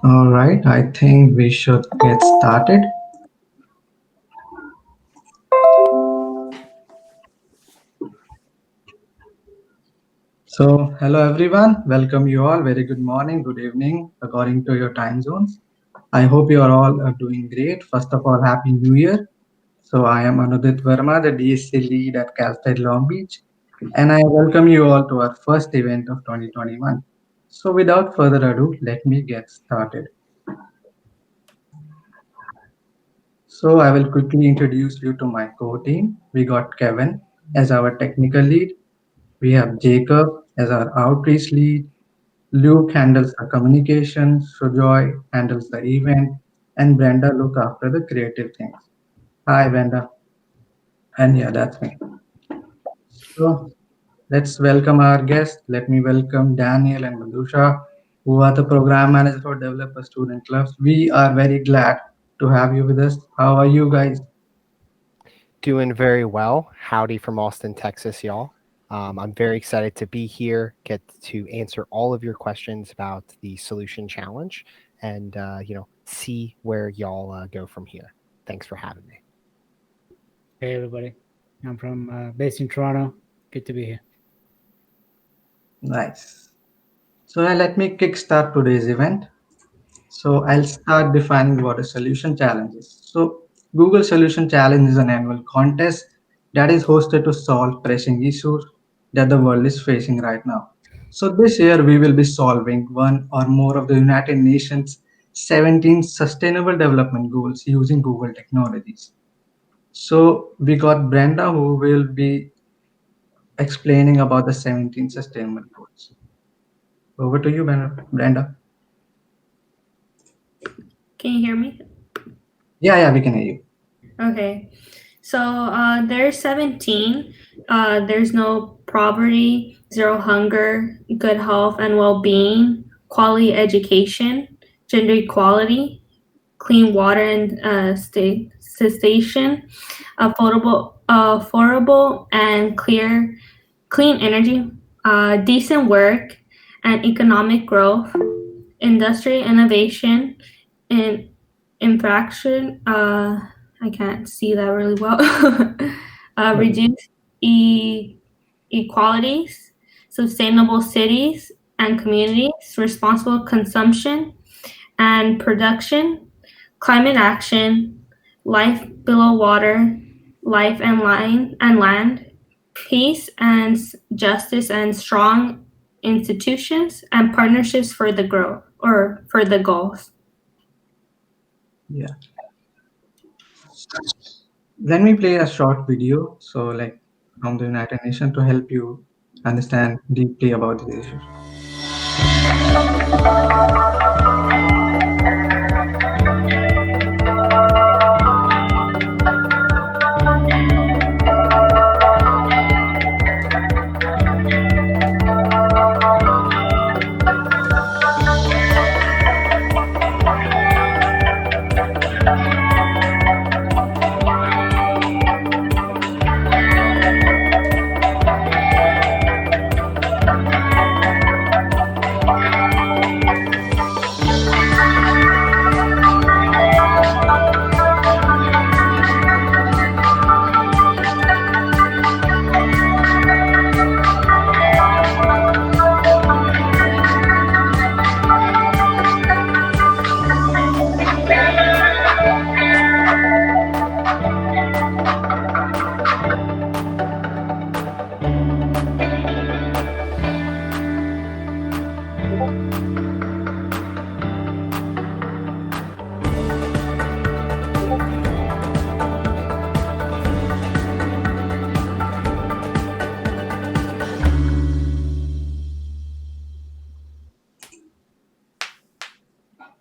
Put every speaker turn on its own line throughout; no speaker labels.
All right, I think we should get started. So, hello everyone, welcome you all. Very good morning, good evening, according to your time zones. I hope you are all doing great. First of all, Happy New Year. So, I am Anudit Verma, the DSC lead at Cal State Long Beach, and I welcome you all to our first event of 2021. So, without further ado, let me get started. So, I will quickly introduce you to my core team. We got Kevin as our technical lead. We have Jacob as our outreach lead. Luke handles the communication, Sujoy handles the event, and Brenda look after the creative things. Hi, Brenda. And yeah, that's me. So let's welcome our guests. Let me welcome Daniel and Madhusha, who are the program manager for Developer Student Clubs. We are very glad to have you with us. How are you guys?
Doing very well. Howdy from Austin, Texas, y'all. I'm very excited to be here, get to answer all of your questions about the solution challenge, and see where y'all go from here. Thanks for having me.
Hey everybody, I'm from based in Toronto. Good to be here.
Nice. So let me kickstart today's event. So I'll start defining what a solution challenge is. So Google Solution Challenge is an annual contest that is hosted to solve pressing issues that the world is facing right now. So this year we will be solving one or more of the United Nations 17 sustainable development goals using Google technologies. So we got Brenda who will be explaining about the 17 sustainable goals. Over to you, Brenda.
Can you hear me?
Yeah, we can hear you.
Okay. So there's 17. There's no poverty, zero hunger, good health and well-being, quality education, gender equality, clean water and sanitation, affordable and clean energy, decent work and economic growth, industry innovation, and infraction. I can't see that really well. Reduce equalities, sustainable cities and communities, responsible consumption and production, climate action, life below water, life and land, peace and justice and strong institutions and partnerships for the growth or for the goals.
Yeah. Let me play a short video, so like from the United Nations to help you understand deeply about these issues.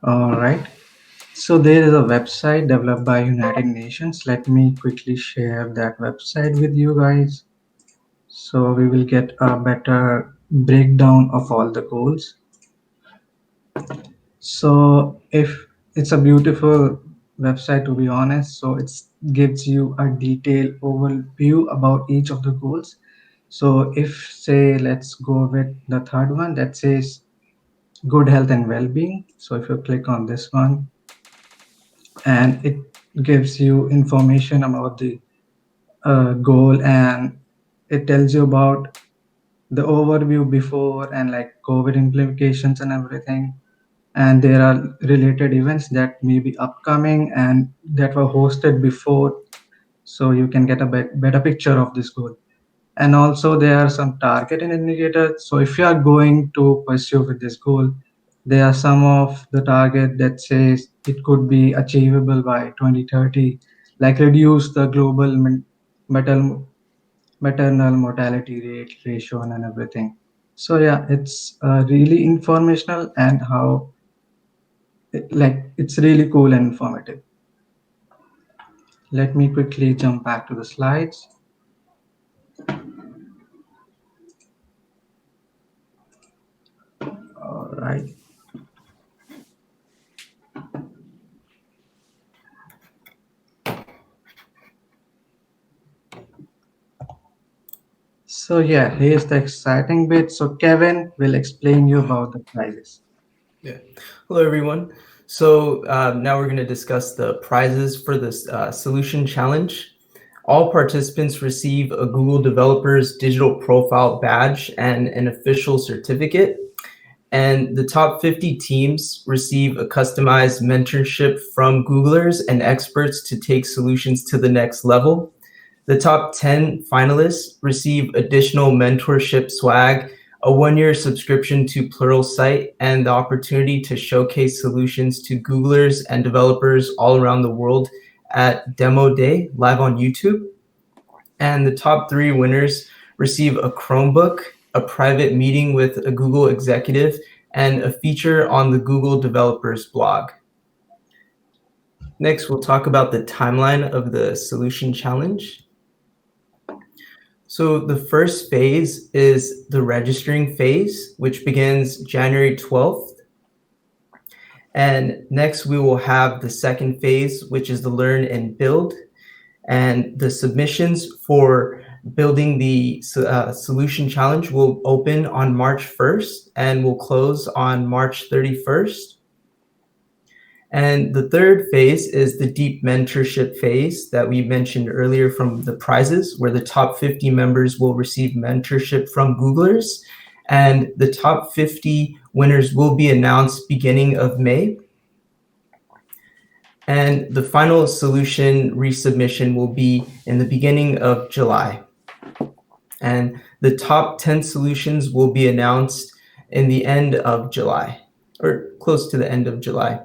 All right. So there is a website developed by United Nations. Let me quickly share that website with you guys. So we will get a better breakdown of all the goals. So if it's a beautiful website to be honest, so it gives you a detailed overview about each of the goals. So if say let's go with the third one that says good health and well-being. So if you click on this one, and it gives you information about the goal, and it tells you about the overview before and like COVID implications and everything. And there are related events that may be upcoming and that were hosted before, so you can get a better picture of this goal. And also there are some target and indicators. So if you are going to pursue with this goal, there are some of the target that says it could be achievable by 2030, like reduce the global maternal maternal mortality rate ratio and everything. So yeah, it's really informational, and how like it's really cool and informative. Let me quickly jump back to the slides. All right. So yeah, here's the exciting bit. So Kevin will explain you about the prizes.
Yeah. Hello, everyone. So now we're going to discuss the prizes for this solution challenge. All participants receive a Google Developers Digital Profile Badge and an official certificate. And the top 50 teams receive a customized mentorship from Googlers and experts to take solutions to the next level. The top 10 finalists receive additional mentorship swag, a 1-year subscription to Pluralsight, and the opportunity to showcase solutions to Googlers and developers all around the world at Demo Day live on YouTube. And the top 3 winners receive a Chromebook, a private meeting with a Google executive, and a feature on the Google Developers blog. Next, we'll talk about the timeline of the solution challenge. So the first phase is the registering phase, which begins January 12th. And next we will have the second phase, which is the learn and build. And the submissions for building the solution challenge will open on March 1st and will close on March 31st. And the third phase is the deep mentorship phase that we mentioned earlier from the prizes, where the top 50 members will receive mentorship from Googlers. And the top 50 winners will be announced beginning of May. And the final solution resubmission will be in the beginning of July. And the top 10 solutions will be announced in the end of July, or close to the end of July.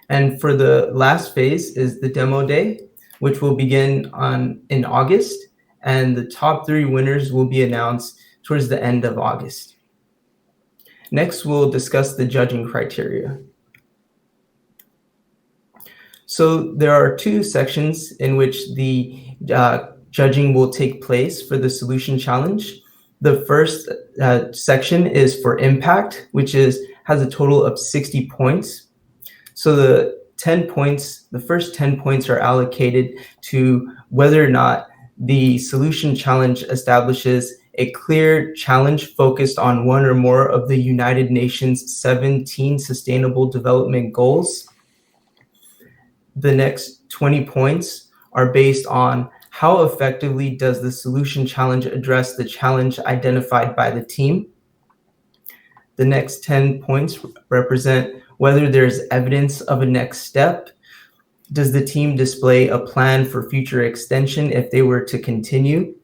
And for the last phase is the demo day, which will begin in August, and the top 3 winners will be announced towards the end of August. Next, we'll discuss the judging criteria. So there are 2 sections in which the judging will take place for the solution challenge. The first section is for impact, which has a total of 60 points. So the first 10 points are allocated to whether or not the solution challenge establishes a clear challenge focused on one or more of the United Nations 17 Sustainable Development Goals. The next 20 points are based on how effectively does the solution challenge address the challenge identified by the team. The next 10 points represent whether there's evidence of a next step. Does the team display a plan for future extension if they were to continue?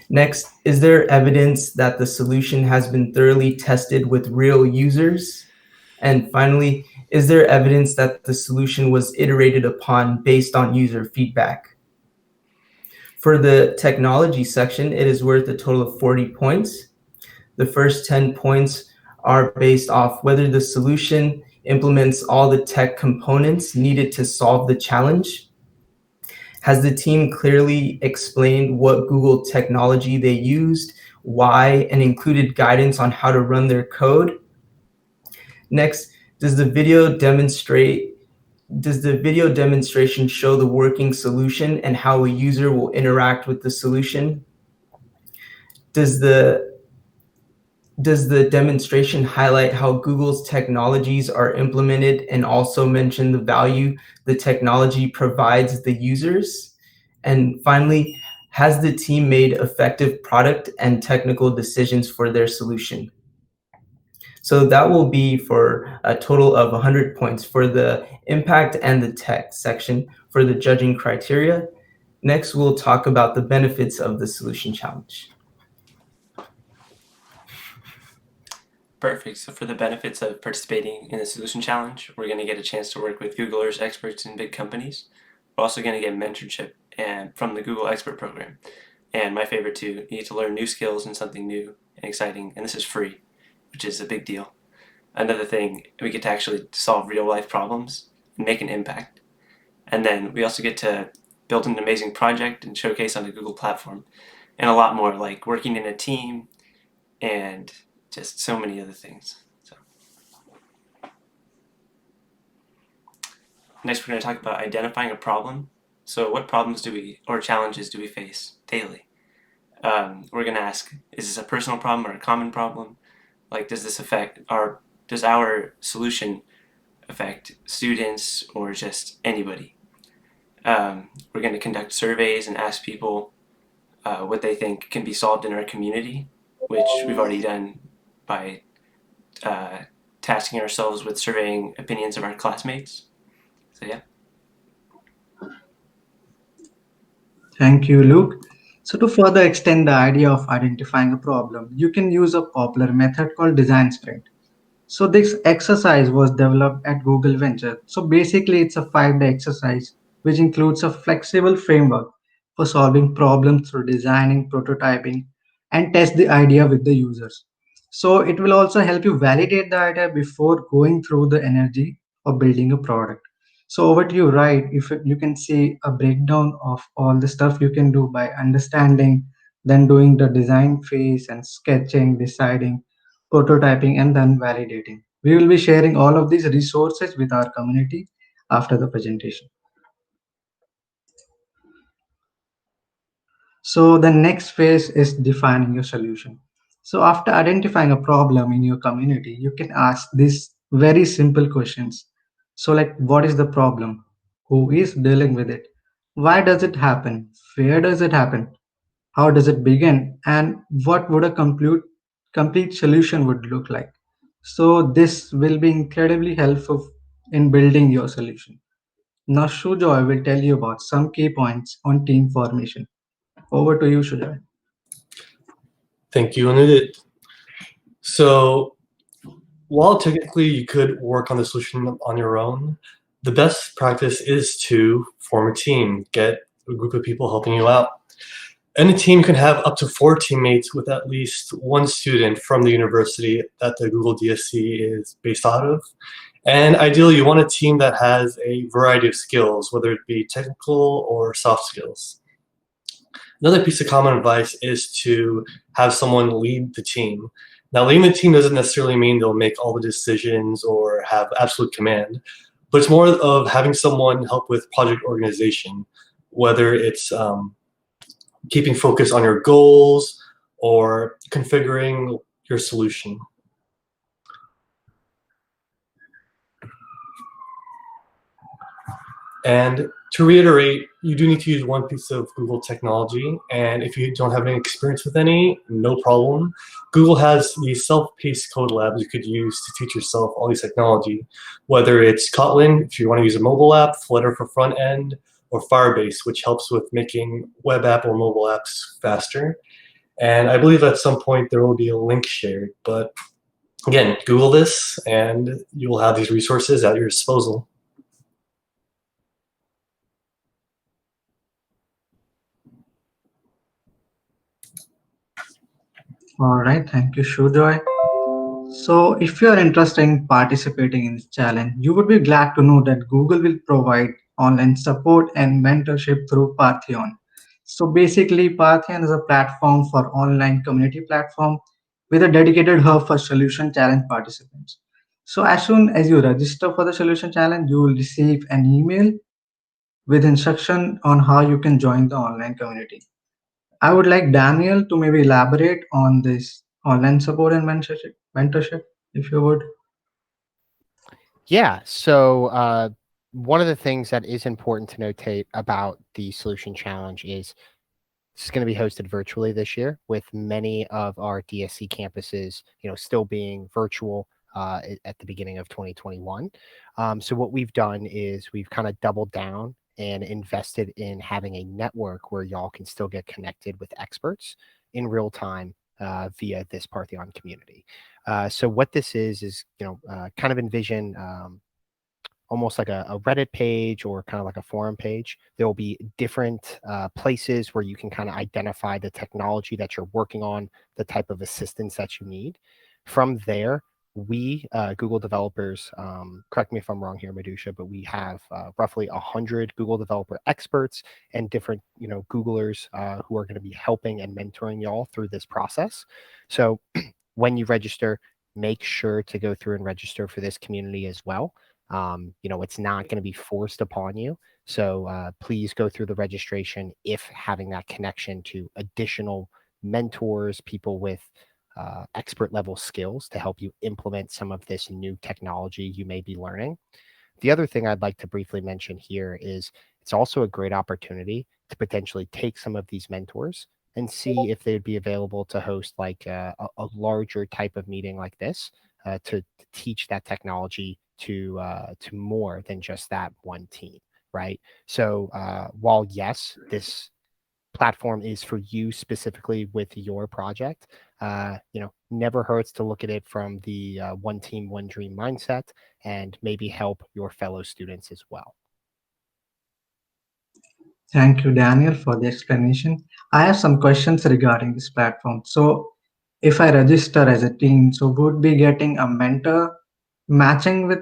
Next, is there evidence that the solution has been thoroughly tested with real users? And finally, is there evidence that the solution was iterated upon based on user feedback? For the technology section, it is worth a total of 40 points. The first 10 points are based off whether the solution implements all the tech components needed to solve the challenge. Has the team clearly explained what Google technology they used, why, and included guidance on how to run their code? Next, does the video demonstration show the working solution and how a user will interact with the solution? Does the does the demonstration highlight how Google's technologies are implemented and also mention the value the technology provides the users? And finally, has the team made effective product and technical decisions for their solution? So that will be for a total of 100 points for the impact and the tech section for the judging criteria. Next, we'll talk about the benefits of the solution challenge.
Perfect. So for the benefits of participating in the solution challenge, we're going to get a chance to work with Googlers, experts in big companies. We're also going to get mentorship and from the Google Expert Program. And my favorite too, you get to learn new skills and something new and exciting, and this is free, which is a big deal. Another thing, we get to actually solve real life problems and make an impact. And then we also get to build an amazing project and showcase on the Google platform, and a lot more, like working in a team and just so many other things. So next, we're going to talk about identifying a problem. So what problems or challenges do we face daily? We're going to ask, is this a personal problem or a common problem? Like, does our solution affect students or just anybody? We're going to conduct surveys and ask people what they think can be solved in our community, which we've already done by tasking ourselves with surveying opinions of our classmates. So yeah.
Thank you, Luke. So to further extend the idea of identifying a problem, you can use a popular method called design sprint. So this exercise was developed at Google Venture. So basically it's a 5-day exercise which includes a flexible framework for solving problems through designing, prototyping, and test the idea with the users. So it will also help you validate the idea before going through the energy of building a product. So over to you, right? If you can see a breakdown of all the stuff you can do by understanding, then doing the design phase and sketching, deciding, prototyping, and then validating. We will be sharing all of these resources with our community after the presentation. So the next phase is defining your solution. So after identifying a problem in your community, you can ask these very simple questions. So like, what is the problem? Who is dealing with it? Why does it happen? Where does it happen? How does it begin? And what would a complete solution would look like? So this will be incredibly helpful in building your solution. Now Shujoy will tell you about some key points on team formation. Over to you, Shujoy.
Thank you, Anudit. So while technically you could work on the solution on your own, the best practice is to form a team, get a group of people helping you out. Any team can have up to 4 teammates with at least 1 student from the university that the Google DSC is based out of. And ideally, you want a team that has a variety of skills, whether it be technical or soft skills. Another piece of common advice is to have someone lead the team. Now, leading the team doesn't necessarily mean they'll make all the decisions or have absolute command, but it's more of having someone help with project organization, whether it's keeping focus on your goals or configuring your solution. And to reiterate, you do need to use one piece of Google technology, and if you don't have any experience with any, no problem. Google has these self-paced code labs you could use to teach yourself all these technology, whether it's Kotlin, if you want to use a mobile app, Flutter for front end, or Firebase, which helps with making web app or mobile apps faster. And I believe at some point there will be a link shared, but again, Google this and you will have these resources at your disposal.
All right, thank you, Shujoy. So, if you are interested in participating in this challenge, you would be glad to know that Google will provide online support and mentorship through Partheon. So, basically, Partheon is a platform for online community platform with a dedicated hub for solution challenge participants. So, as soon as you register for the solution challenge, you will receive an email with instruction on how you can join the online community. I would like Daniel to maybe elaborate on this online support and mentorship, if you would.
Yeah. So one of the things that is important to notate about the Solution Challenge is it's going to be hosted virtually this year, with many of our DSC campuses, still being virtual at the beginning of 2021. So what we've done is we've kind of doubled down and invested in having a network where y'all can still get connected with experts in real time via this Parthenon community. So what this is kind of envision almost like a Reddit page or kind of like a forum page. There will be different places where you can kind of identify the technology that you're working on, the type of assistance that you need. From there, we Google developers, correct me if I'm wrong here, Madusha, but we have roughly 100 Google developer experts and different Googlers who are going to be helping and mentoring y'all through this process. So when you register, make sure to go through and register for this community as well. It's not going to be forced upon you. So please go through the registration if having that connection to additional mentors, people with expert level skills to help you implement some of this new technology you may be learning. The other thing I'd like to briefly mention here is it's also a great opportunity to potentially take some of these mentors and see if they'd be available to host like a larger type of meeting like this to teach that technology to more than just that one team, right? So while yes, this platform is for you specifically with your project, never hurts to look at it from the one team, one dream mindset and maybe help your fellow students as well.
Thank you, Daniel, for the explanation. I have some questions regarding this platform. So, if I register as a team, so would be getting a mentor matching with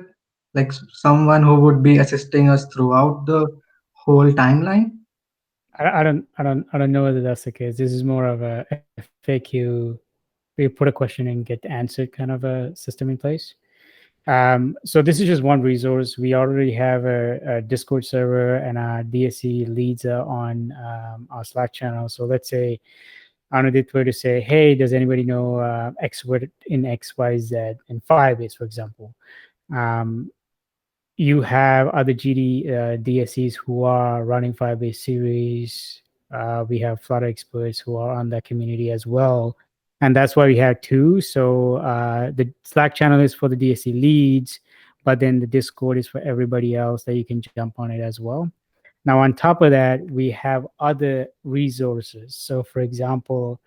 like someone who would be assisting us throughout the whole timeline?
I don't know whether that's the case. This is more of a FAQ. We put a question and get answered kind of a system in place. So this is just one resource. We already have a Discord server, and our DSC leads on our Slack channel. So let's say Anudit were to say, hey, does anybody know expert in XYZ in Firebase, for example? You have other GD DSCs who are running Firebase series. We have Flutter experts who are on that community as well. And that's why we have two. So the Slack channel is for the DSC leads, but then the Discord is for everybody else that you can jump on it as well. Now, on top of that, we have other resources. So for example,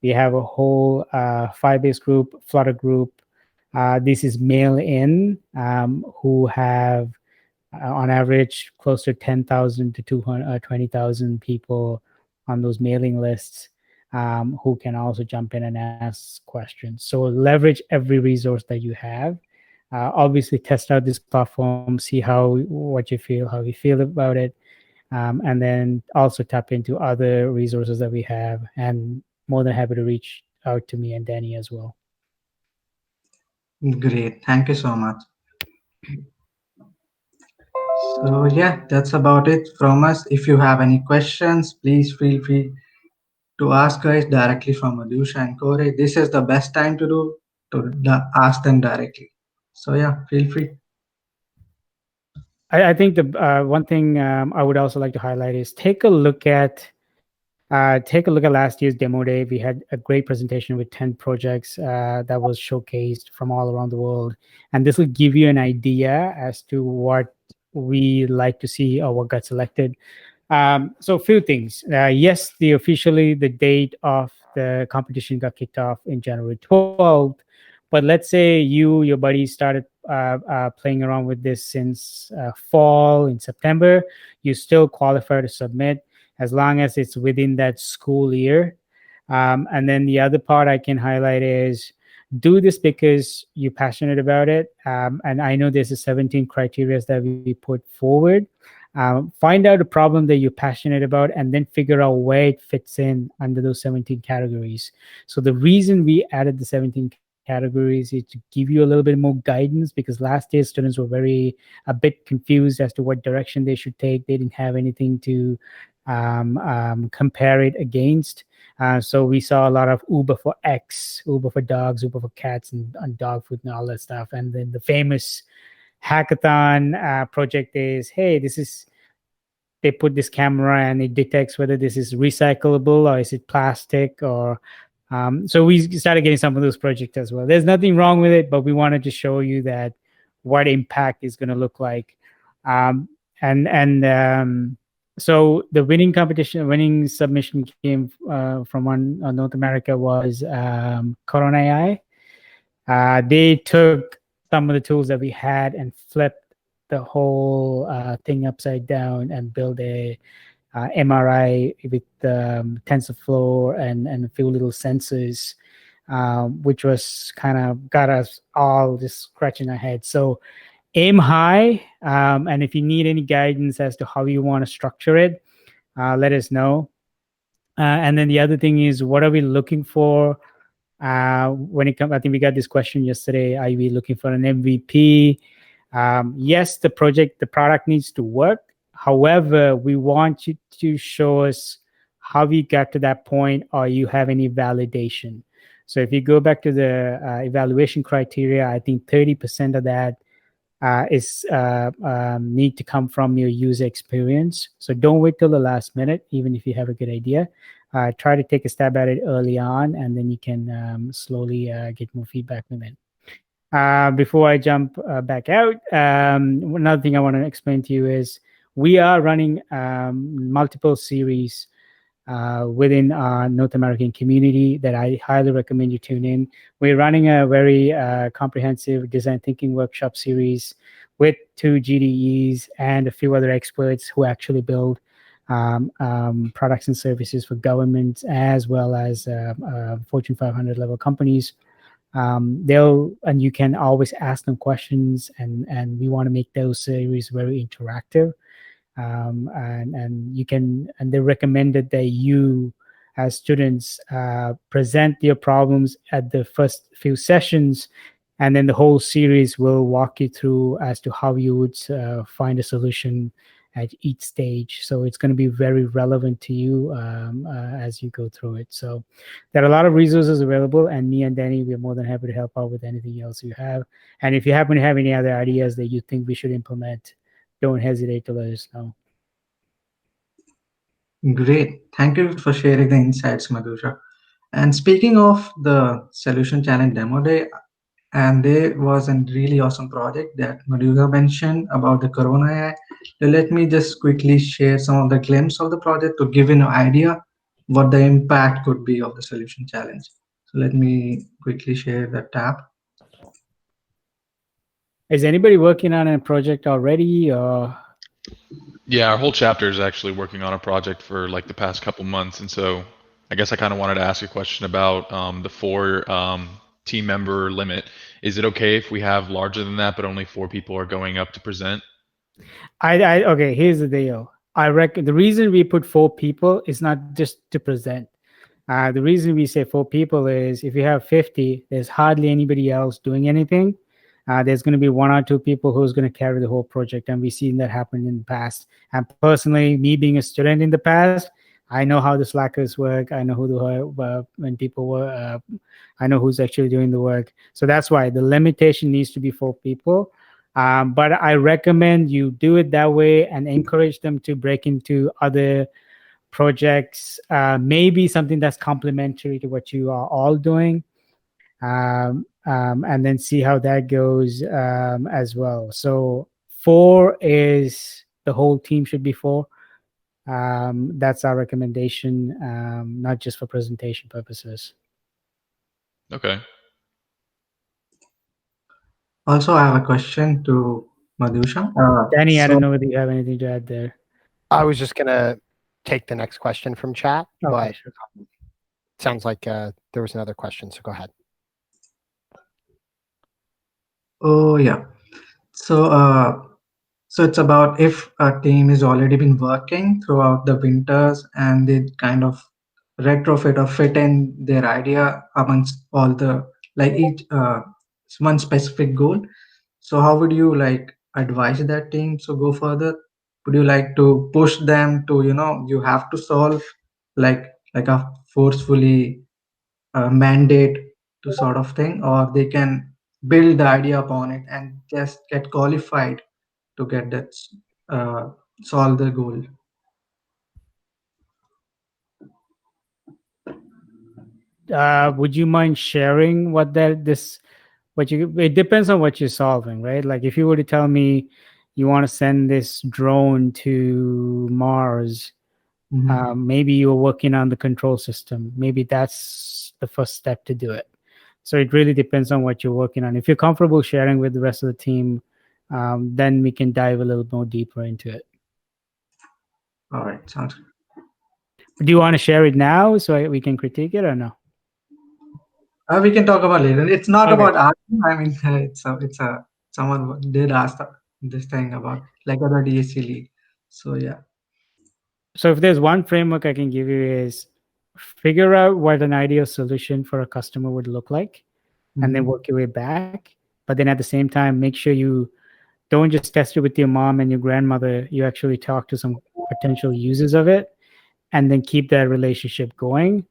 we have a whole Firebase group, Flutter group. This is mail-in who have, on average, close to 10,000 to 20,000 people on those mailing lists who can also jump in and ask questions. So leverage every resource that you have. Obviously, test out this platform, see how you feel about it, and then also tap into other resources that we have. And more than happy to reach out to me and Danny as well.
Great, thank you so much. So yeah, that's about it from us. If you have any questions, please feel free to ask us directly from Adusha and Corey. This is the best time to ask them directly. So yeah, feel free.
I think the one thing I would also like to highlight is take a look at last year's demo day. We had a great presentation with 10 projects that was showcased from all around the world. And this will give you an idea as to what we like to see or what got selected. So a few things. Yes, the date of the competition got kicked off in January 12th. But let's say your buddies started playing around with this since fall in September. You still qualify to submit as long as it's within that school year. And then the other part I can highlight is do this because you're passionate about it. And I know there's a 17 criteria that we put forward. Find out a problem that you're passionate about and then figure out where it fits in under those 17 categories. So the reason we added the 17 categories is to give you a little bit more guidance, because last year students were a bit confused as to what direction they should take. They didn't have anything to compare it against. So we saw a lot of Uber for X, Uber for dogs, Uber for cats, and dog food and all that stuff. And then the famous hackathon project is, hey, this is, they put this camera and it detects whether this is recyclable or is it plastic or so we started getting some of those projects as well. There's nothing wrong with it, but we wanted to show you that what impact is going to look like. So the winning submission came from one North America was Corona AI. They took some of the tools that we had and flipped the whole thing upside down and build a MRI with TensorFlow and a few little sensors, which was kind of got us all just scratching our heads. So aim high, and if you need any guidance as to how you want to structure it, let us know. And then the other thing is, what are we looking for when it comes? I think we got this question yesterday. Are we looking for an MVP? Yes, the product needs to work. However, we want you to show us how we got to that point, or you have any validation. So if you go back to the evaluation criteria, I think 30% of that is need to come from your user experience. So don't wait till the last minute, even if you have a good idea. Try to take a stab at it early on, and then you can slowly get more feedback from it. Before I jump back out, another thing I want to explain to you is we are running multiple series within our North American community that I highly recommend you tune in. We're running a very comprehensive design thinking workshop series with 2 GDEs and a few other experts who actually build products and services for governments as well as Fortune 500 level companies. And you can always ask them questions, and we want to make those series very interactive. And you can, and they recommended that you as students present your problems at the first few sessions, and then the whole series will walk you through as to how you would find a solution at each stage. So it's going to be very relevant to you as you go through it. So there are a lot of resources available, and me and Danny, we're more than happy to help out with anything else you have. And if you happen to have any other ideas that you think we should implement, don't hesitate to let us know.
Great. Thank you for sharing the insights, Madhusha. And speaking of the solution challenge demo day, and there was a really awesome project that Madhusha mentioned about the Corona AI. Let me just quickly share some of the glimpse of the project to give you an idea what the impact could be of the solution challenge. So let me quickly share the tab.
Is anybody working on a project already? Or
Yeah, our whole chapter is actually working on a project for like the past couple months, and so I guess I kind of wanted to ask a question about the 4 team member limit. Is it okay if we have larger than that, but only 4 people are going up to present?
okay, here's the deal. I reckon the reason we put 4 people is not just to present. The reason we say 4 people is if you have 50, there's hardly anybody else doing anything. There's going to be 1 or 2 people who's going to carry the whole project, and we've seen that happen in the past. And personally, me being a student in the past, I know how the slackers work. I know who when people were. I know who's actually doing the work. So that's why the limitation needs to be 4 people. But I recommend you do it that way and encourage them to break into other projects, maybe something that's complementary to what you are all doing, and then see how that goes as well. So 4 is the whole team should be 4. That's our recommendation, not just for presentation purposes.
Okay.
Also, I have a question to Madhusha.
Danny, I don't know whether you have anything to add there.
I was just going to take the next question from chat,
Okay,
but
sure.
sounds like there was another question, so go ahead.
Oh yeah. So it's about if a team has already been working throughout the winters and they kind of retrofit or fit in their idea amongst all the like each one specific goal. So how would you like advise that team to go further? Would you like to push them to, you have to solve like a forcefully mandate to sort of thing, or they can build the idea upon it and just get qualified to get that uh, solve the goal.
Would you mind sharing what it depends on what you're solving, right? Like if you were to tell me you want to send this drone to Mars, maybe you're working on the control system. Maybe that's the first step to do it. So it really depends on what you're working on. If you're comfortable sharing with the rest of the team, then we can dive a little more deeper into it.
All right, sounds good.
Do you want to share it now so we can critique it or no?
We can talk about later. It's not
Okay.
about art. I mean, it's a someone did ask this thing about like other DSC league. So yeah.
So if there's one framework I can give you is figure out what an ideal solution for a customer would look like, and then work your way back. But then at the same time, make sure you don't just test it with your mom and your grandmother. You actually talk to some potential users of it, and then keep that relationship going.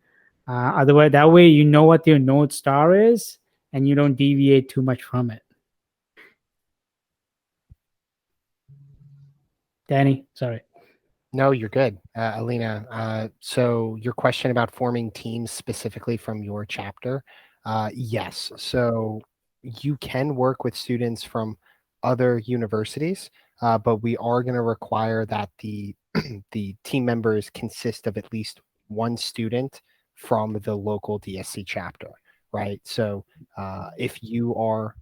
Otherwise, that way you know what your North Star is, and you don't deviate too much from it. Danny, sorry.
No, you're good. Alina, so your question about forming teams specifically from your chapter, yes. So you can work with students from other universities, but we are going to require that the the team members consist of at least one student from the local DSC chapter, right? So if you are,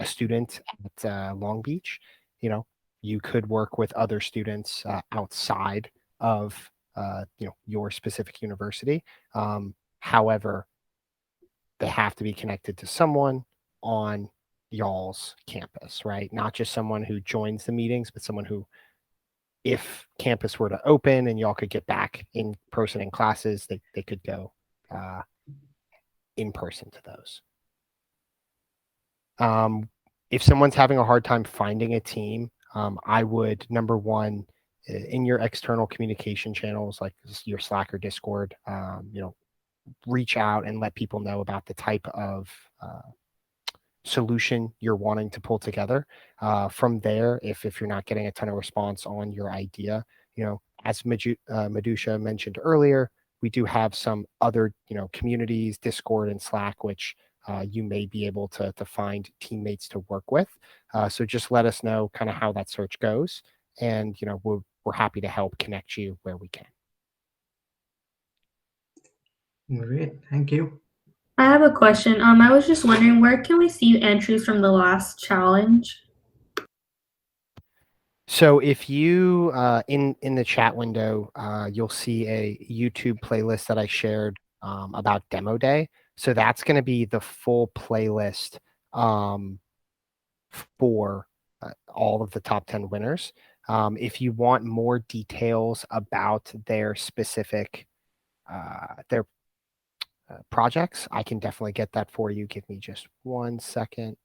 a student at Long Beach, you could work with other students outside of your specific university. However, they have to be connected to someone on y'all's campus, right? Not just someone who joins the meetings, but someone who, if campus were to open and y'all could get back in person in classes, they could go in person to those. If someone's having a hard time finding a team, I would, number one, in your external communication channels like your Slack or Discord, reach out and let people know about the type of solution you're wanting to pull together. From there, if you're not getting a ton of response on your idea, as Madhusha mentioned earlier, we do have some other communities, Discord and Slack, which you may be able to find teammates to work with. So just let us know kind of how that search goes, and we're happy to help connect you where we can.
Great, thank you.
I have a question. I was just wondering, where can we see entries from the last challenge?
So if you in the chat window, you'll see a YouTube playlist that I shared about Demo Day. So that's going to be the full playlist for all of the top 10 winners. If you want more details about their specific projects, I can definitely get that for you. Give me just 1 second.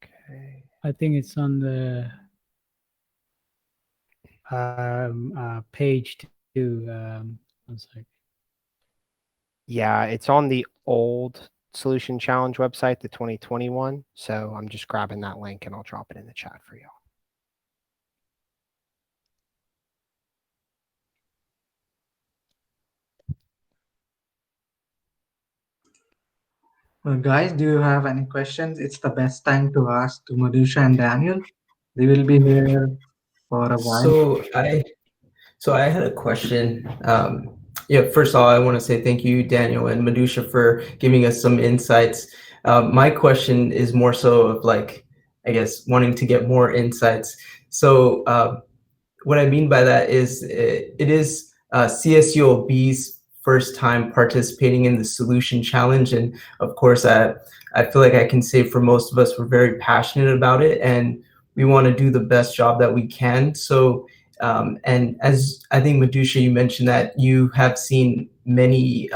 Okay.
I think it's on the page 2. 1 second.
Yeah, it's on the old Solution Challenge website, the 2021. So I'm just grabbing that link and I'll drop it in the chat for y'all.
Well, guys, do you have any questions? It's the best time to ask to Madhusha and Daniel. They will be here for a while.
So I had a question. First of all, I want to say thank you, Daniel and Madhusha, for giving us some insights. My question is more so of I guess, wanting to get more insights. So what I mean by that is it is CSULB's first time participating in the Solution Challenge. And of course, I feel like I can say for most of us, we're very passionate about it and we want to do the best job that we can. So, and as I think, Madhusha, you mentioned that you have seen many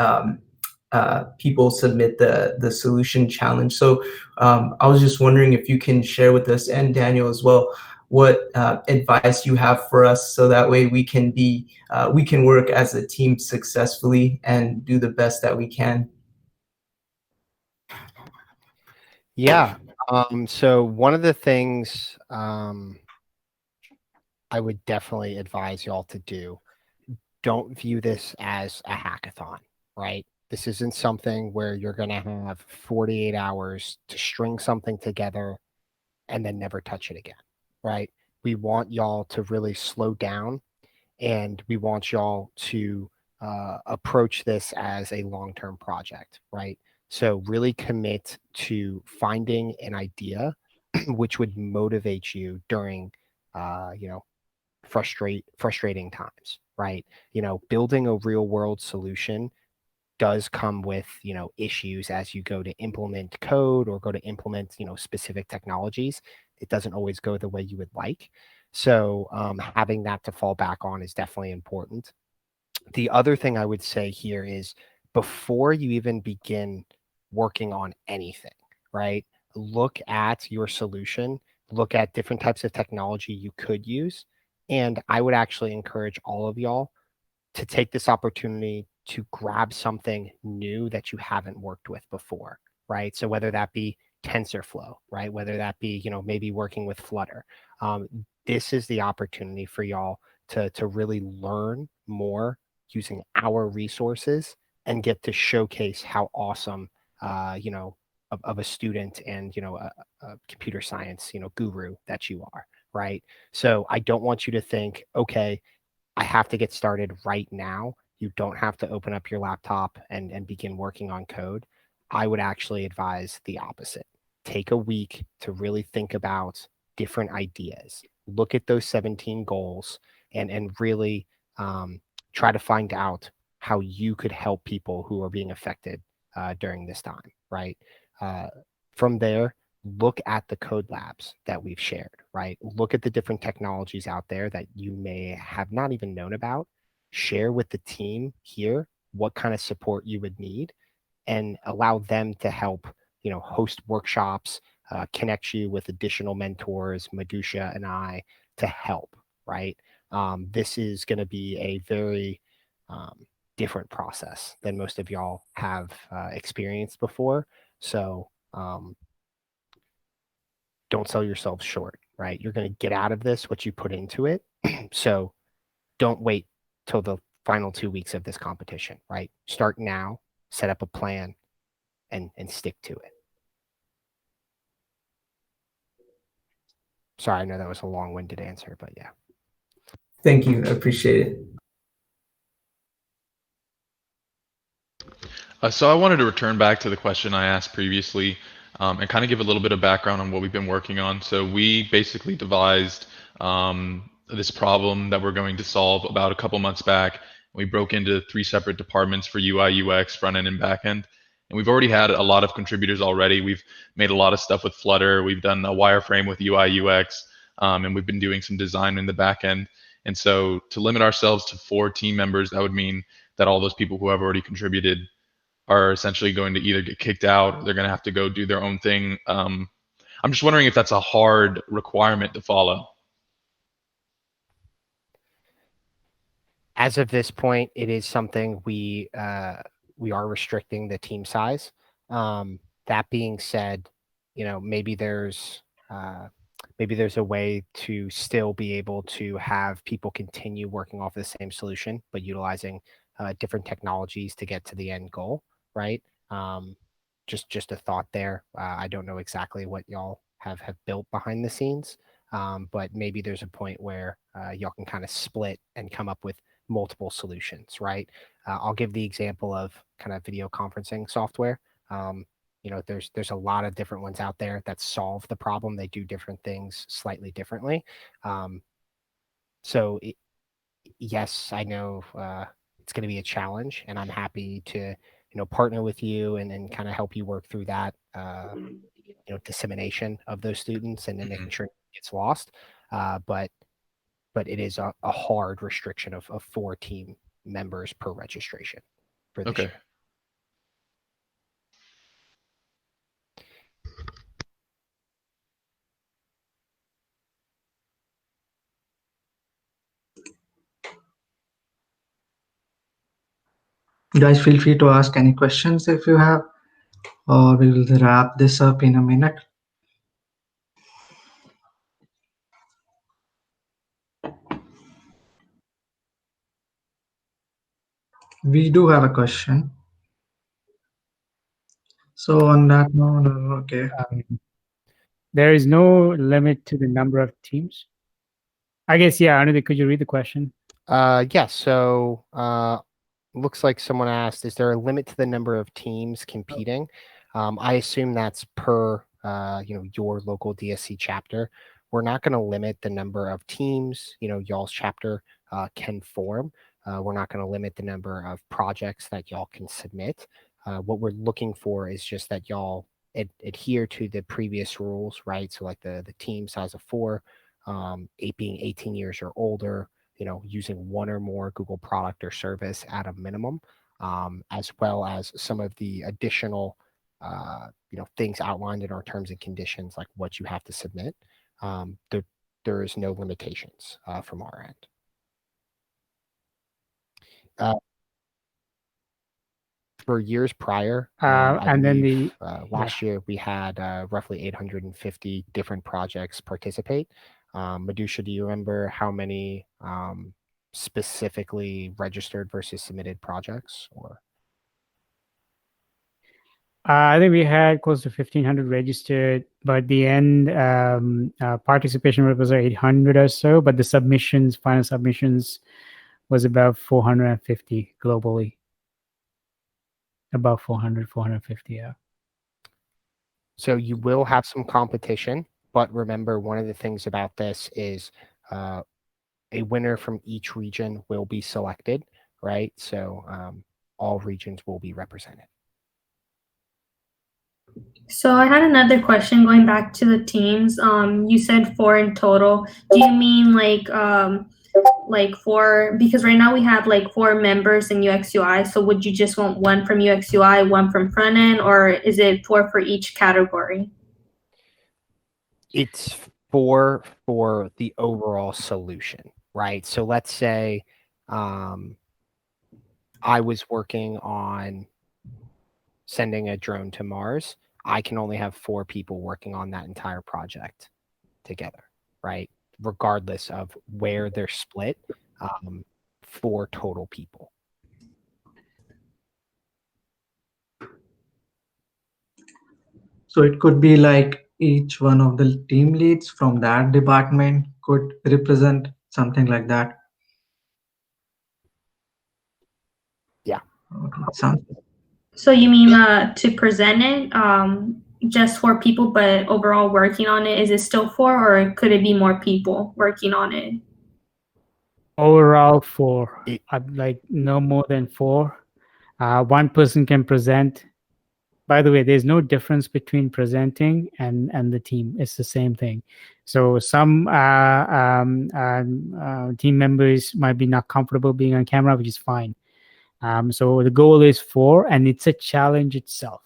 people submit the Solution Challenge. So I was just wondering if you can share with us, and Daniel as well, what advice you have for us, so that way we can work as a team successfully and do the best that we can.
Yeah. So one of the things I would definitely advise y'all to do, don't view this as a hackathon, right? This isn't something where you're going to have 48 hours to string something together and then never touch it again, right? We want y'all to really slow down, and we want y'all to approach this as a long-term project, right? So really commit to finding an idea which would motivate you during, you know, frustrating times, right? You know, building a real world solution does come with, you know, issues as you go to implement code or go to implement, you know, specific technologies. It doesn't always go the way you would like. So having that to fall back on is definitely important. The other thing I would say here is, before you even begin working on anything, right? Look at your solution, look at different types of technology you could use. And I would actually encourage all of y'all to take this opportunity to grab something new that you haven't worked with before, right? So whether that be TensorFlow, right? Whether that be, you know, maybe working with Flutter. This is the opportunity for y'all to really learn more using our resources and get to showcase how awesome, you know, of a student and, you know, a computer science, you know, guru that you are, right? So I don't want you to think, okay, I have to get started right now. You don't have to open up your laptop and begin working on code. I would actually advise the opposite. Take a week to really think about different ideas. Look at those 17 goals and really try to find out how you could help people who are being affected during this time, right? Uh, from there, look at the code labs that we've shared, right? Look at the different technologies out there that you may have not even known about. Share with the team here what kind of support you would need, and allow them to help, you know, host workshops, connect you with additional mentors, Madusha and I, to help, right? This is going to be a very different process than most of y'all have experienced before. So don't sell yourself short, right? You're going to get out of this what you put into it. So don't wait till the final 2 weeks of this competition, right? Start now, set up a plan, and stick to it. Sorry, I know that was a long-winded answer, but yeah.
Thank you. I appreciate it.
So I wanted to return back to the question I asked previously, and kind of give a little bit of background on what we've been working on. So we basically devised this problem that we're going to solve about a couple months back. We broke into 3 separate departments for UI, UX, front end, and back end. And we've already had a lot of contributors already. We've made a lot of stuff with Flutter. We've done a wireframe with UI, UX, and we've been doing some design in the back end. And so to limit ourselves to 4 team members, that would mean that all those people who have already contributed are essentially going to either get kicked out, or they're going to have to go do their own thing. I'm just wondering if that's a hard requirement to follow.
As of this point, it is something we are restricting the team size. That being said, you know, maybe there's a way to still be able to have people continue working off the same solution, but utilizing different technologies to get to the end goal, right? Just a thought there. I don't know exactly what y'all have built behind the scenes, but maybe there's a point where y'all can kind of split and come up with multiple solutions, right? I'll give the example of kind of video conferencing software. You know, there's a lot of different ones out there that solve the problem. They do different things slightly differently. So yes, I know it's going to be a challenge, and I'm happy to, you know, partner with you and kind of help you work through that, you know, dissemination of those students and then making sure it gets lost. But it is a hard restriction of 4 team members per registration for this
Okay.
year.
Guys, feel free to ask any questions if you have, or we will wrap this up in a minute. We do have a question. So on that note, okay.
There is no limit to the number of teams. I guess, yeah, Anudeep, could you read the question?
Yes. So looks like someone asked, is there a limit to the number of teams competing? I assume that's per your local DSC chapter. We're not going to limit the number of teams y'all's chapter can form. We're not going to limit the number of projects that y'all can submit. What we're looking for is just that y'all adhere to the previous rules, right? So like the team size of 4, 8 being 18 years or older, using one or more Google product or service at a minimum, as well as some of the additional, things outlined in our terms and conditions, like what you have to submit. There is no limitations from our end. For years prior,
and then
last year we had roughly 850 different projects participate. Madhusha, do you remember how many specifically registered versus submitted projects? Or
I think we had close to 1,500 registered, but at the end, participation rate was 800 or so, but the final submissions was about 450 globally. About 400, 450, yeah.
So you will have some competition, but remember, one of the things about this is a winner from each region will be selected, right? So all regions will be represented.
So I had another question going back to the teams. You said 4 in total. Do you mean like 4? Because right now we have like 4 members in UX UI. So would you just want 1 from UX UI, 1 from front end, or is it 4 for each category?
It's 4 for the overall solution, right? So let's say I was working on sending a drone to Mars. I can only have 4 people working on that entire project together, right? Regardless of where they're split, 4 total people.
So it could be like each one of the team leads from that department could represent something like that.
Yeah.
Okay, sounds good.
So you mean to present it just 4 people, but overall working on it, is it still 4, or could it be more people working on it?
Overall 4, like no more than 4. 1 person can present. By the way, there's no difference between presenting and the team. It's the same thing. So some team members might be not comfortable being on camera, which is fine. So the goal is 4, and it's a challenge itself.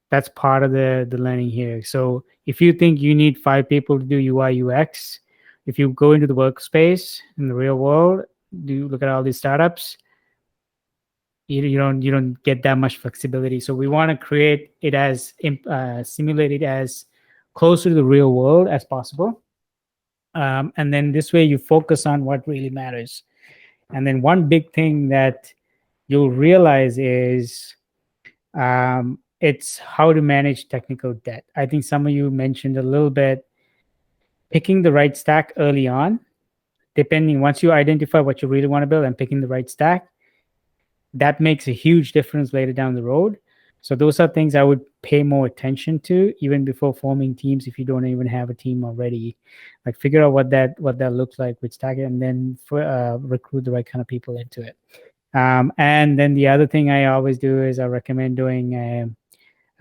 That's part of the learning here. So if you think you need 5 people to do UI UX, if you go into the workspace in the real world, do look at all these startups, you don't get that much flexibility. So we want to create it as simulate it as close to the real world as possible, and then this way you focus on what really matters. And then one big thing that you'll realize is it's how to manage technical debt. I think some of you mentioned a little bit picking the right stack early on. Depending, once you identify what you really want to build and picking the right stack, that makes a huge difference later down the road. So those are things I would pay more attention to even before forming teams. If you don't even have a team already, like figure out what that looks like with stack, and then recruit the right kind of people into it. And then the other thing I always do is I recommend doing a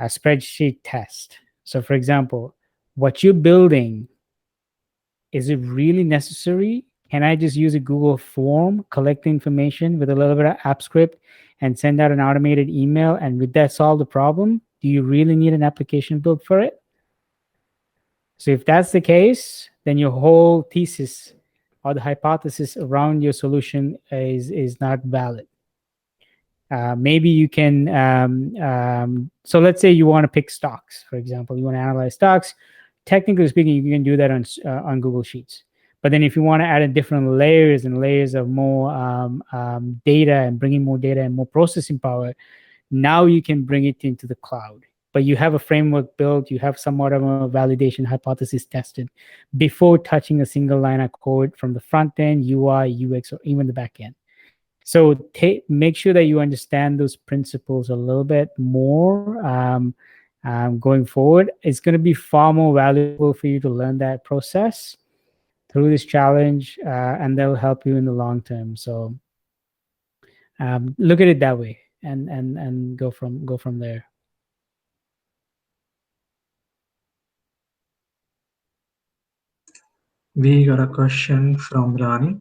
spreadsheet test. So for example, what you're building, is it really necessary? Can I just use a Google form, collect the information with a little bit of app script, and send out an automated email, and would that solve the problem? Do you really need an application built for it? So if that's the case, then your whole thesis or the hypothesis around your solution is not valid. Maybe you can, so let's say you want to pick stocks, for example, you want to analyze stocks. Technically speaking, you can do that on Google Sheets. But then if you want to add in different layers and layers of more data and bringing more data and more processing power, now you can bring it into the cloud. But you have a framework built, you have somewhat of a validation hypothesis tested before touching a single line of code from the front end, UI, UX, or even the back end. So make sure that you understand those principles a little bit more going forward. It's going to be far more valuable for you to learn that process through this challenge, and they'll help you in the long term. So look at it that way, and go from there.
We got a question from Rani.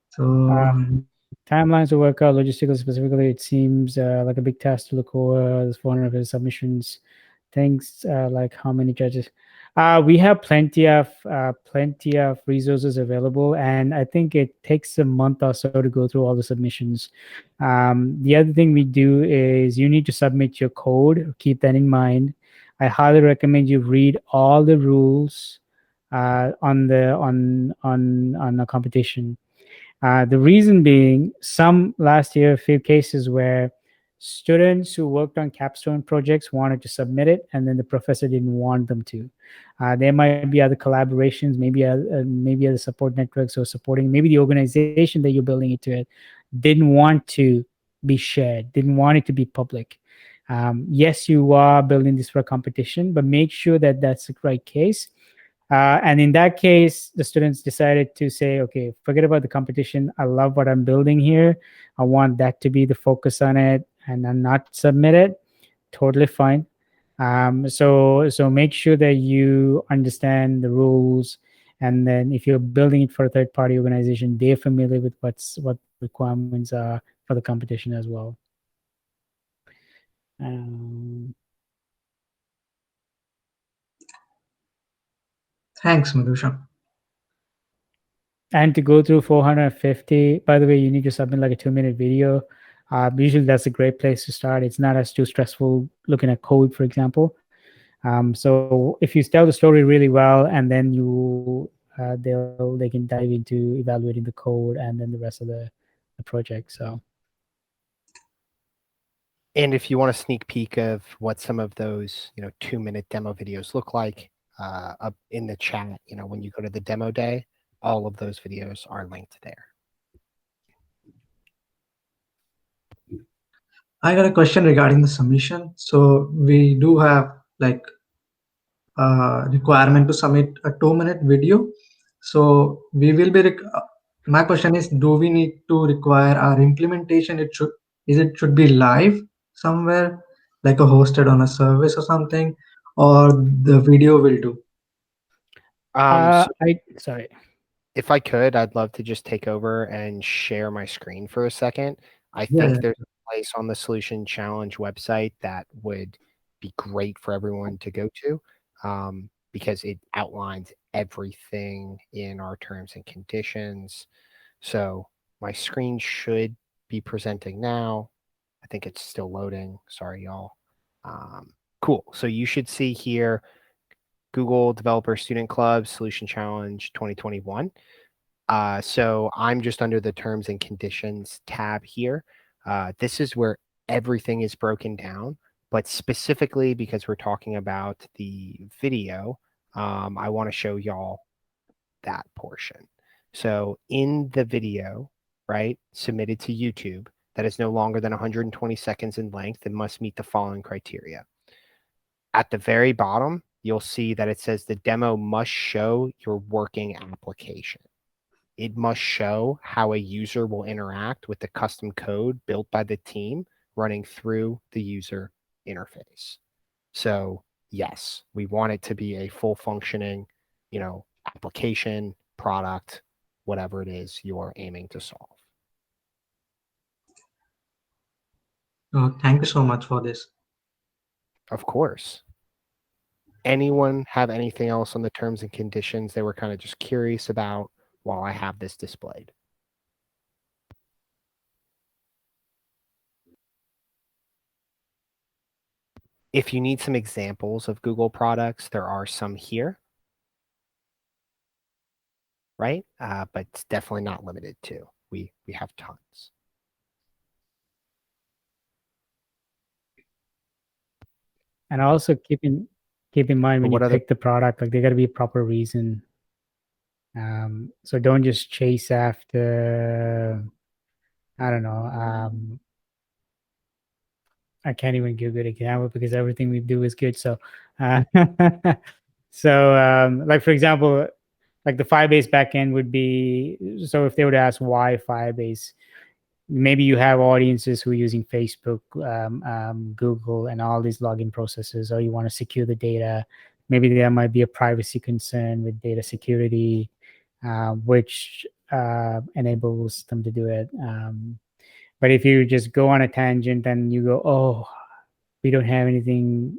So
Timelines to work out logistical specifically, it seems like a big task to look over. There's 400 submissions. Things like how many judges. We have plenty of resources available, and I think it takes a month or so to go through all the submissions. The other thing we do is you need to submit your code. Keep that in mind. I highly recommend you read all the rules on a competition. The reason being, last year, a few cases where students who worked on capstone projects wanted to submit it, and then the professor didn't want them to. There might be other collaborations, maybe other support networks or supporting, maybe the organization that you're building it to didn't want to be shared, didn't want it to be public. Yes, you are building this for a competition, but make sure that that's the right case. And in that case, the students decided to say, okay, forget about the competition. I love what I'm building here. I want that to be the focus on it, and then not submit it. Totally fine. So make sure that you understand the rules. And then if you're building it for a third-party organization, they're familiar with what requirements are for the competition as well.
Thanks, Madhusha.
And to go through 450, by the way, you need to submit like a 2-minute video. Usually that's a great place to start. It's not as too stressful looking at code, for example. So if you tell the story really well, and then they can dive into evaluating the code and then the rest of the project. So.
And if you want a sneak peek of what some of those 2-minute demo videos look like, up in the chat, when you go to the demo day, all of those videos are linked there.
I got a question regarding the submission. So we do have like requirement to submit a 2-minute video. So we will be. My question is, do we need to require our implementation? It should be live somewhere, like a hosted on a service or something, or the video will do.
Sorry.
If I could, I'd love to just take over and share my screen for a second. I think there's a place on the Solution Challenge website that would be great for everyone to go to, because it outlines everything in our terms and conditions. So my screen should be presenting now. I think it's still loading. Sorry, y'all. Cool. So you should see here Google Developer Student Club Solution Challenge 2021. So I'm just under the terms and conditions tab here. This is where everything is broken down, but specifically because we're talking about the video, I want to show y'all that portion. So in the video, right, submitted to YouTube, that is no longer than 120 seconds in length and must meet the following criteria. At the very bottom, you'll see that it says the demo must show your working application. It must show how a user will interact with the custom code built by the team running through the user interface. So yes, we want it to be a full functioning, application, product, whatever it is you're aiming to solve.
Thank you so much for this.
Of course. Anyone have anything else on the terms and conditions they were kind of just curious about while I have this displayed? If you need some examples of Google products, there are some here, right? But it's definitely not limited to. We have tons.
And also keep in mind when you pick the product, like there got to be a proper reason. So don't just chase after, I don't know. I can't even give a good example because everything we do is good. So, like for example, like the Firebase backend would be. So if they were to ask why Firebase, maybe you have audiences who are using Facebook, Google, and all these login processes, or you want to secure the data. Maybe there might be a privacy concern with data security, which enables them to do it. But if you just go on a tangent and you go, oh, we don't have anything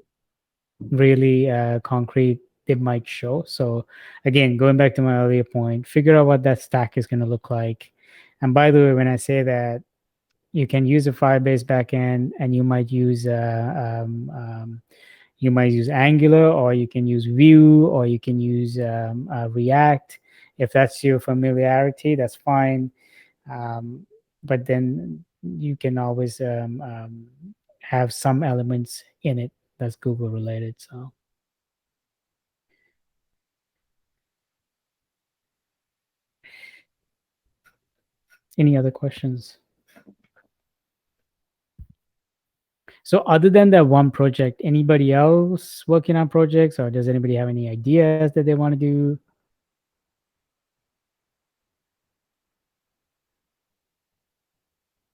really concrete, it might show. So again, going back to my earlier point, figure out what that stack is going to look like. And by the way, when I say that, you can use a Firebase backend, and you might use Angular, or you can use Vue, or you can use React. If that's your familiarity, that's fine. But then you can always have some elements in it that's Google related. So any other questions? So other than that one project, anybody else working on projects, or does anybody have any ideas that they want to do?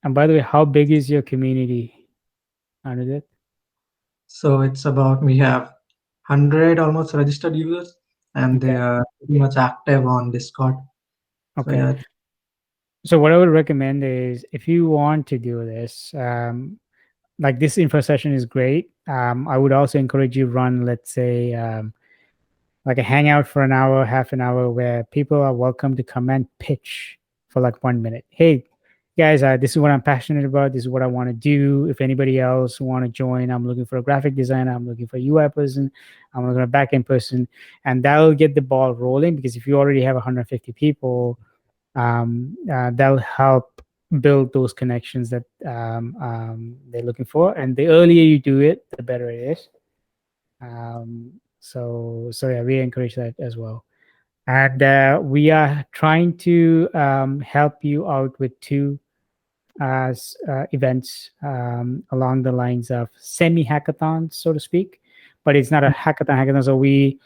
And by the way, how big is your community, Anudit?
So it's about, we have 100 almost registered users, and they are pretty much active on Discord.
Okay.
So, yeah.
So what I would recommend is, if you want to do this, like this info session is great. I would also encourage you run, let's say, like a hangout for an hour, half an hour, where people are welcome to come and pitch for like 1 minute. Hey, guys, this is what I'm passionate about. This is what I want to do. If anybody else want to join, I'm looking for a graphic designer. I'm looking for a UI person. I'm looking for a backend person. And that'll get the ball rolling, because if you already have 150 people, that'll help build those connections that they're looking for. And the earlier you do it, the better it is. So yeah, we encourage that as well. And we are trying to help you out with two events along the lines of semi-hackathons, so to speak. But it's not a hackathon. So we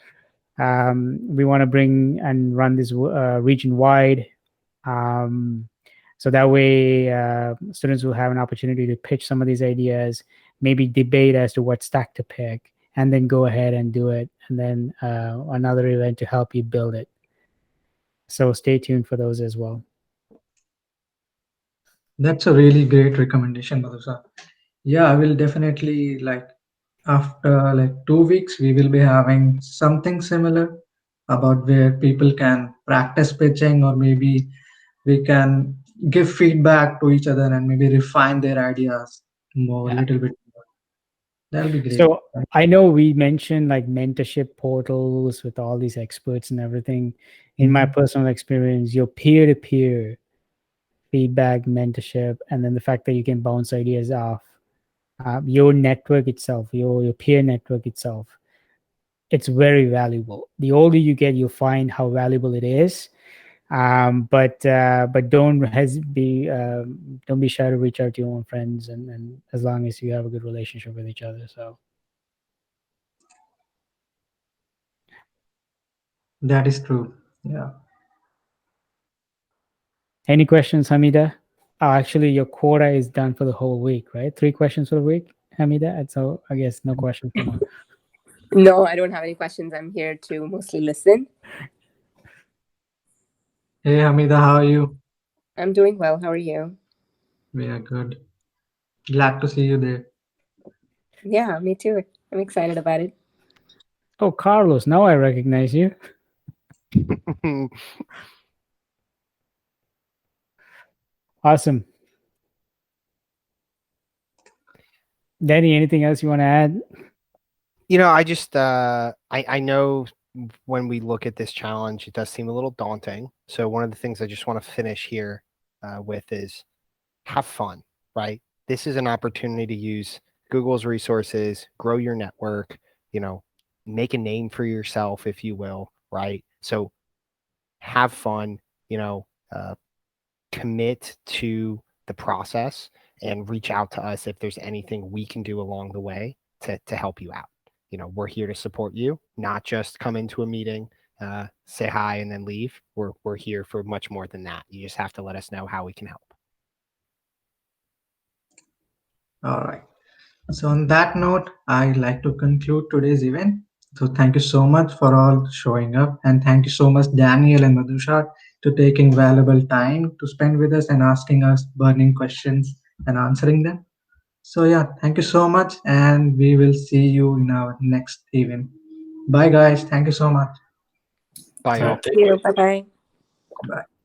want to bring and run this region-wide. So that way students will have an opportunity to pitch some of these ideas, maybe debate as to what stack to pick, and then go ahead and do it. And then another event to help you build it. So stay tuned for those as well.
That's a really great recommendation, Madhusa. Yeah, I will definitely, like, after like 2 weeks, we will be having something similar about where people can practice pitching, or maybe we can give feedback to each other and maybe refine their ideas more, a little bit more. That'll be great.
So I know we mentioned like mentorship portals with all these experts and everything. In my personal experience, your peer-to-peer feedback, mentorship, and then the fact that you can bounce ideas off your network itself, your peer network itself, it's very valuable. The older you get, you'll find how valuable it is. But don't be shy to reach out to your own friends, and as long as you have a good relationship with each other. So
that is true. Yeah.
any questions, Hamida? Oh, actually, your quota is done for the whole week, right? 3 questions for the week, Hamida. And so I guess no questions from her.
No, I don't have any questions. I'm here to mostly listen.
Hey, Hamida, how are you?
I'm doing well. How are you?
We are good. Glad to see you there.
Yeah, me too. I'm excited about it.
Oh, Carlos, now I recognize you. Awesome. Danny, anything else you want to add?
You know, I just I know when we look at this challenge, it does seem a little daunting. So one of the things I just want to finish here with is have fun, right? This is an opportunity to use Google's resources, grow your network, you know, make a name for yourself, if you will, right? So have fun, you know, commit to the process and reach out to us if there's anything we can do along the way to help you out. You know, we're here to support you, not just come into a meeting, say hi and then leave. We're here for much more than that. You just have to let us know how we can help.
All right. So on that note, I'd like to conclude today's event. So thank you so much for all showing up, and thank you so much, Daniel and Madhushar, to taking valuable time to spend with us and asking us burning questions and answering them. So yeah, thank you so much, and we will see you in our next event. Bye guys. Thank you so much.
Bye, y'all.
Thank you.
Bye bye.
Bye.